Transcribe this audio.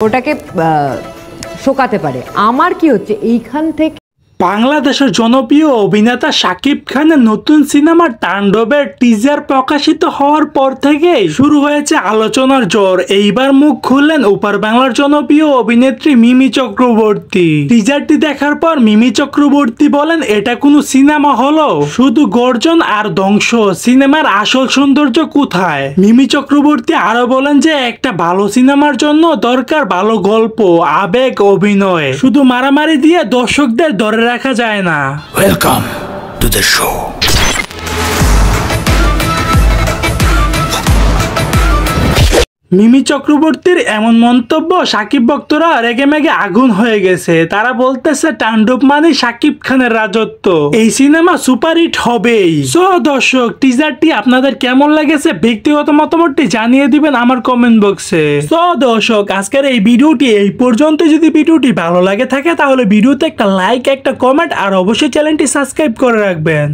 ওটাকে শোকাতে পারে। আমার কি হচ্ছে এইখান থেকে বাংলাদেশের জনপ্রিয় অভিনেতা শাকিব খানের নতুন সিনেমার তাণ্ডবের টিজার প্রকাশিত হওয়ার পর থেকে শুরু হয়েছে আলোচনার ঝড়। এইবার মুখ খুললেন ওপার বাংলার জনপ্রিয় অভিনেত্রী মিমি চক্রবর্তী। টিজারটি দেখার পর মিমি চক্রবর্তী বলেন, এটা কোনো সিনেমা হলো শুধু গর্জন আর ধ্বংস, সিনেমার আসল সৌন্দর্য কোথায়? মিমি চক্রবর্তী আরো বলেন যে একটা ভালো সিনেমার জন্য দরকার ভালো গল্প, আবেগ, অভিনয়। শুধু মারামারি দিয়ে দর্শকদের ধরে রাখা যায় না। Welcome to the show. Mimi চক্রবর্তীর এমন মন্তব্য সাকিব ভক্তরা রেগে মেগে আগুন হয়ে গেছে। তারা বলতেছে তাণ্ডব মানে সাকিব খানের রাজত্ব, এই সিনেমা সুপারহিট হবেই। সো দর্শক, টিজারটি আপনাদের কেমন লেগেছে ব্যক্তিগত মতামতটি জানিয়ে দিবেন আমার কমেন্ট বক্সে। সো দর্শক, আজকের এই ভিডিওটি এই পর্যন্ত। যদি ভিডিওটি ভালো লাগে থাকে তাহলে ভিডিওতে একটা লাইক, একটা কমেন্ট আর অবশ্যই চ্যানেলটি সাবস্ক্রাইব করে রাখবেন।